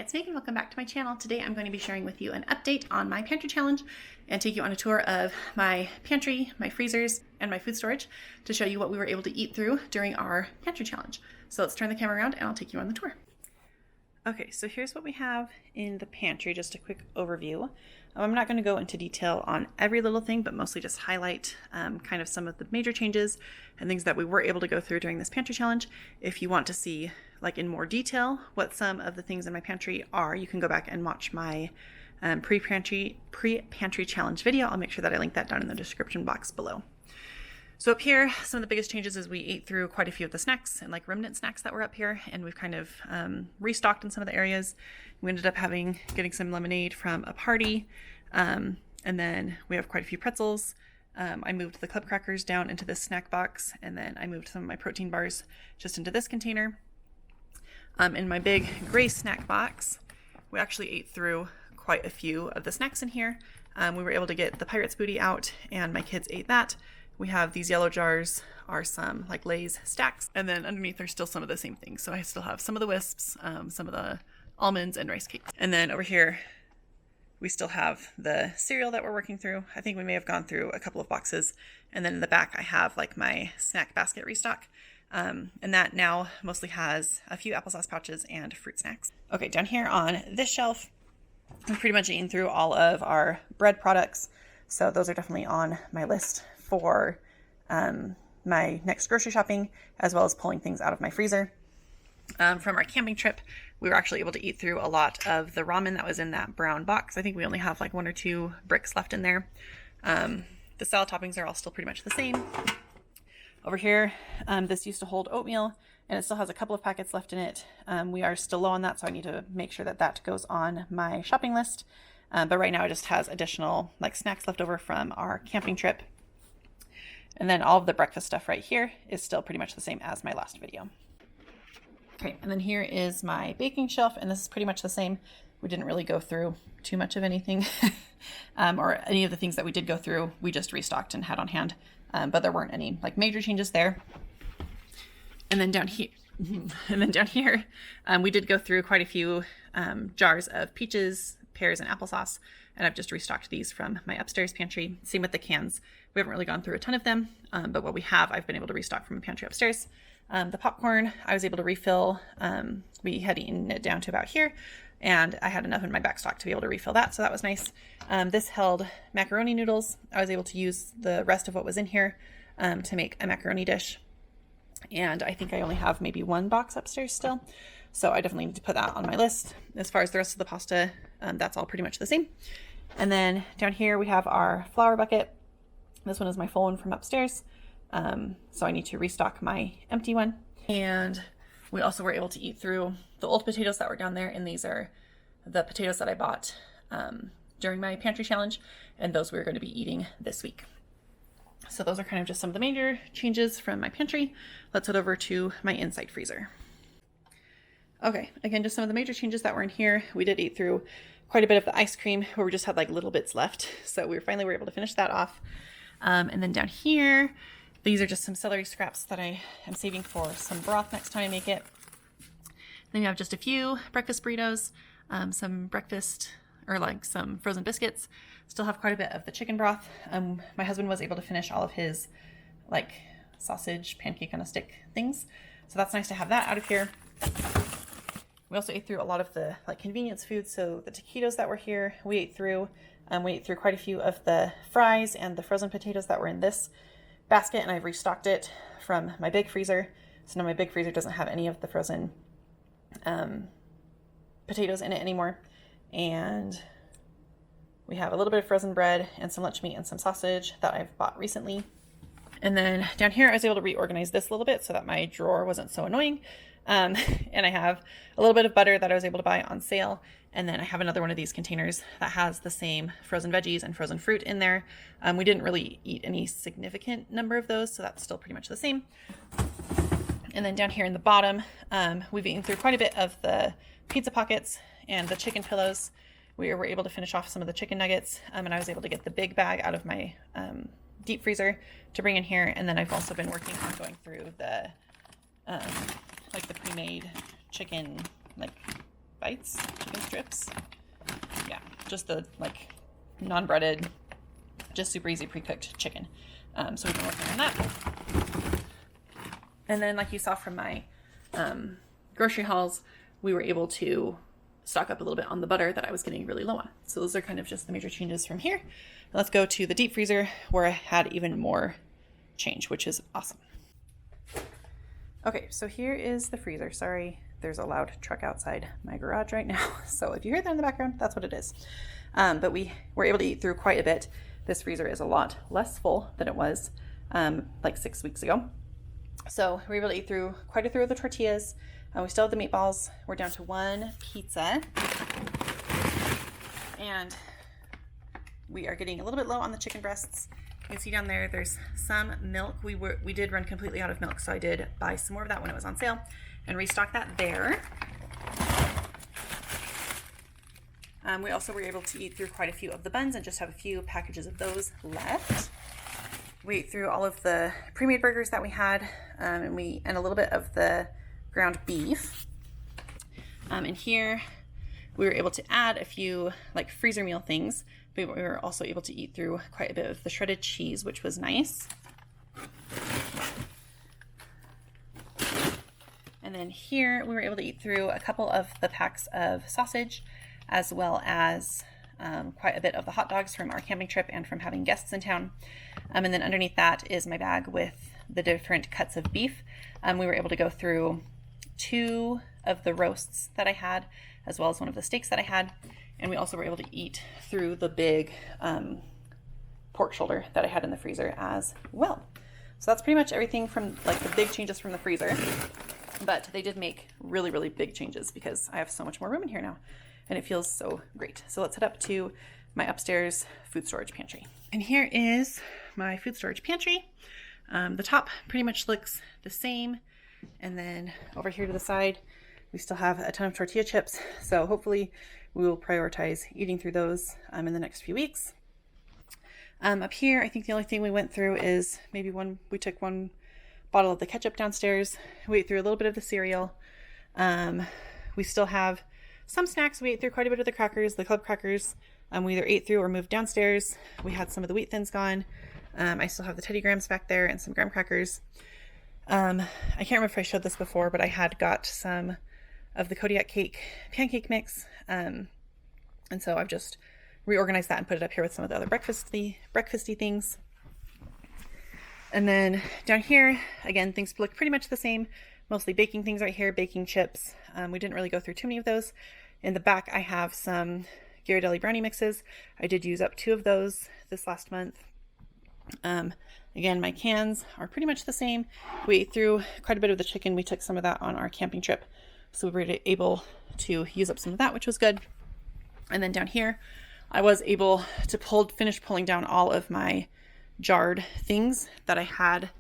it's Megan. Welcome back to my channel. Today I'm going to be sharing with you an update on my pantry challenge and take you on a tour of my pantry, my freezers, and my food storage to show you what we were able to eat through during our pantry challenge. So let's turn the camera around and I'll take you on the tour. Okay, so here's what we have in the pantry, just a quick overview. I'm not going to go into detail on every little thing, but mostly just highlight kind of some of the major changes and things that we were able to go through during this pantry challenge. If you want to see like in more detail what some of the things in my pantry are, you can go back and watch my pre-pantry challenge video. I'll make sure that I link that down in the description box below. So up here, some of the biggest changes is we ate through quite a few of the snacks and like remnant snacks that were up here, and we've kind of restocked in some of the areas. We ended up getting some lemonade from a party, and then we have quite a few pretzels. I moved the club crackers down into this snack box, and then I moved some of my protein bars just into this container. In my big gray snack box, we actually ate through quite a few of the snacks in here. We were able to get the Pirate's Booty out, and my kids ate that. We have these yellow jars are some like Lay's stacks, and then underneath there's still some of the same things. So I still have some of the wisps, some of the almonds and rice cakes. And then over here, we still have the cereal that we're working through. I think we may have gone through a couple of boxes. And then in the back, I have like my snack basket restock. And that now mostly has a few applesauce pouches and fruit snacks. Okay, down here on this shelf, we've pretty much eaten through all of our bread products. So those are definitely on my list for my next grocery shopping, as well as pulling things out of my freezer. From our camping trip, we were actually able to eat through a lot of the ramen that was in that brown box. I think we only have like 1 or 2 bricks left in there. The salad toppings are all still pretty much the same. Over here, this used to hold oatmeal, and it still has a couple of packets left in it. We are still low on that, so I need to make sure that that goes on my shopping list. But right now it just has additional like snacks left over from our camping trip. And then all of the breakfast stuff right here is still pretty much the same as my last video. Okay, and then here is my baking shelf, and this is pretty much the same. We didn't really go through too much of anything, or any of the things that we did go through, we just restocked and had on hand. But there weren't any like major changes there. And then down here, we did go through quite a few jars of peaches, pears, and applesauce, and I've just restocked these from my upstairs pantry. Same with the cans. We haven't really gone through a ton of them, but what we have, I've been able to restock from the pantry upstairs. The popcorn, I was able to refill. We had eaten it down to about here, and I had enough in my back stock to be able to refill that, so that was nice. This held macaroni noodles. I was able to use the rest of what was in here to make a macaroni dish, and I think I only have maybe 1 box upstairs still, so I definitely need to put that on my list. As far as the rest of the pasta, that's all pretty much the same. And then down here we have our flour bucket. This one is my full one from upstairs, so I need to restock my empty one. And we also were able to eat through the old potatoes that were down there, and these are the potatoes that I bought during my pantry challenge, and those we're going to be eating this week. So those are kind of just some of the major changes from my pantry. Let's head over to my inside freezer. Okay, again, just some of the major changes that were in here. We did eat through quite a bit of the ice cream, where we just had like little bits left, so we finally were able to finish that off. And then down here, these are just some celery scraps that I am saving for some broth next time I make it. Then we have just a few breakfast burritos, some breakfast or like some frozen biscuits. Still have quite a bit of the chicken broth. My husband was able to finish all of his like sausage pancake on a stick things, so that's nice to have that out of here. We also ate through a lot of the like convenience foods, so the taquitos that were here, we ate through. We ate through quite a few of the fries and the frozen potatoes that were in this basket, and I've restocked it from my big freezer. So now my big freezer doesn't have any of the frozen potatoes in it anymore. And we have a little bit of frozen bread and some lunch meat and some sausage that I've bought recently. And then down here, I was able to reorganize this a little bit so that my drawer wasn't so annoying. And I have a little bit of butter that I was able to buy on sale. And then I have another one of these containers that has the same frozen veggies and frozen fruit in there. We didn't really eat any significant number of those, so that's still pretty much the same. And then down here in the bottom, we've eaten through quite a bit of the pizza pockets and the chicken pillows. We were able to finish off some of the chicken nuggets, and I was able to get the big bag out of my deep freezer to bring in here. And then I've also been working on going through the like the pre-made chicken like bites, chicken strips. Yeah, just the like non-breaded, just super easy pre-cooked chicken. So we've been working on that. And then like you saw from my grocery hauls, we were able to stock up a little bit on the butter that I was getting really low on. So those are kind of just the major changes from here. Let's go to the deep freezer where I had even more change, which is awesome. Okay, so here is the freezer. Sorry, there's a loud truck outside my garage right now. So if you hear that in the background, that's what it is. But we were able to eat through quite a bit. This freezer is a lot less full than it was like 6 weeks ago. So we were able to eat through quite a few of the tortillas. We still have the meatballs. We're down to one pizza. And we are getting a little bit low on the chicken breasts. You can see down there, there's some milk. We did run completely out of milk, so I did buy some more of that when it was on sale and restock that there. We also were able to eat through quite a few of the buns and just have a few packages of those left. We ate through all of the pre-made burgers that we had, and a little bit of the ground beef. And here we were able to add a few like freezer meal things, but we were also able to eat through quite a bit of the shredded cheese, which was nice. And then here we were able to eat through a couple of the packs of sausage, as well as quite a bit of the hot dogs from our camping trip and from having guests in town. And then underneath that is my bag with the different cuts of beef. We were able to go through 2 of the roasts that I had, as well as one of the steaks that I had. And we also were able to eat through the big pork shoulder that I had in the freezer as well. So that's pretty much everything from like the big changes from the freezer. But they did make really, really big changes because I have so much more room in here now. And it feels so great. So let's head up to my upstairs food storage pantry. And here is my food storage pantry. The top pretty much looks the same. And then over here to the side, we still have a ton of tortilla chips. So hopefully we will prioritize eating through those in the next few weeks. Up here, I think the only thing we went through is maybe we took 1 bottle of the ketchup downstairs. We ate through a little bit of the cereal. We still have some snacks. We ate through quite a bit of the crackers, the club crackers. We either ate through or moved downstairs. We had some of the wheat thins gone. I still have the Teddy Grahams back there and some graham crackers. I can't remember if I showed this before, but I had got some of the Kodiak cake pancake mix. And so I've just reorganized that and put it up here with some of the other breakfasty things. And then down here, again, things look pretty much the same. Mostly baking things right here, baking chips. We didn't really go through too many of those. In the back, I have some Ghirardelli brownie mixes. I did use up 2 of those this last month. Again, my cans are pretty much the same. We ate through quite a bit of the chicken. We took some of that on our camping trip. So we were able to use up some of that, which was good. And then down here, I was able to finish pulling down all of my jarred things that I had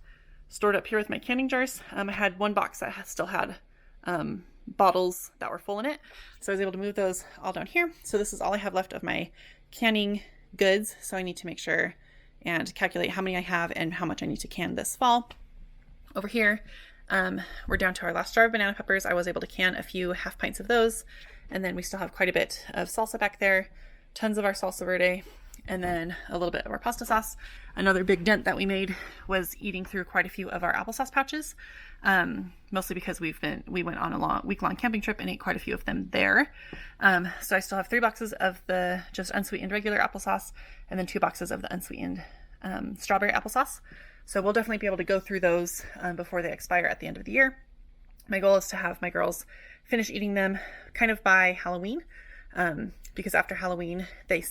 stored up here with my canning jars. I had 1 box that still had bottles that were full in it. So I was able to move those all down here. So this is all I have left of my canning goods. So I need to make sure and calculate how many I have and how much I need to can this fall. Over here, we're down to our last jar of banana peppers. I was able to can a few half pints of those. And then we still have quite a bit of salsa back there, tons of our salsa verde, and then a little bit of our pasta sauce. Another big dent that we made was eating through quite a few of our applesauce pouches, mostly because we went on a week-long camping trip and ate quite a few of them there. So I still have 3 boxes of the just unsweetened regular applesauce, and then 2 boxes of the unsweetened strawberry applesauce. So we'll definitely be able to go through those before they expire at the end of the year. My goal is to have my girls finish eating them kind of by Halloween, because after Halloween they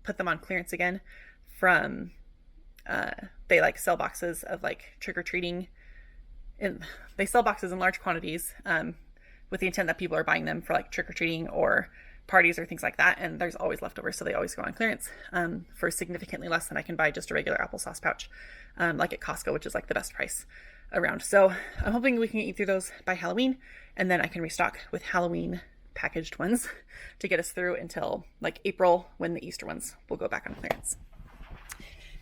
put them on clearance again from they like sell boxes of like trick-or-treating, and they sell boxes in large quantities with the intent that people are buying them for like trick-or-treating or parties or things like that, and there's always leftovers, so they always go on clearance for significantly less than I can buy just a regular applesauce pouch like at Costco, which is like the best price around. So I'm hoping we can eat through those by Halloween, and then I can restock with Halloween packaged ones to get us through until like April, when the Easter ones will go back on clearance.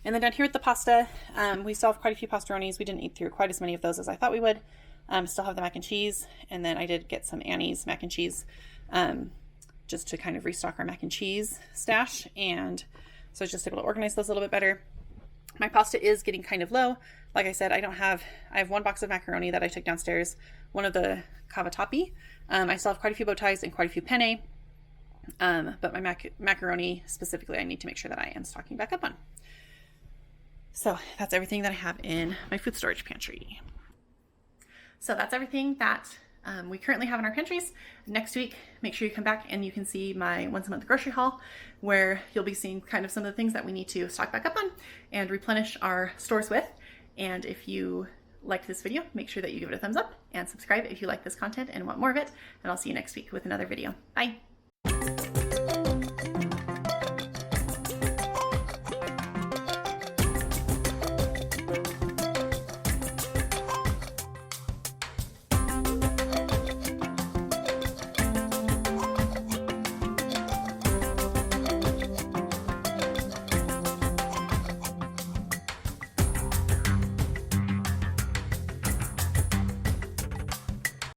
And then down here with the pasta, we still have quite a few pastaronis. We didn't eat through quite as many of those as I thought we would. Still have the mac and cheese, and then I did get some Annie's mac and cheese. just to kind of restock our mac and cheese stash. And so I was just able to organize those a little bit better. My pasta is getting kind of low. Like I said, I have one box of macaroni that I took downstairs, one of the cavatappi. I still have quite a few bow ties and quite a few penne. But my macaroni specifically, I need to make sure that I am stocking back up on. So that's everything that I have in my food storage pantry. So that's everything that we currently have in our pantries. Next week, make sure you come back and you can see my once a month grocery haul, where you'll be seeing kind of some of the things that we need to stock back up on and replenish our stores with. And if you liked this video, make sure that you give it a thumbs up and subscribe if you like this content and want more of it. And I'll see you next week with another video. Bye.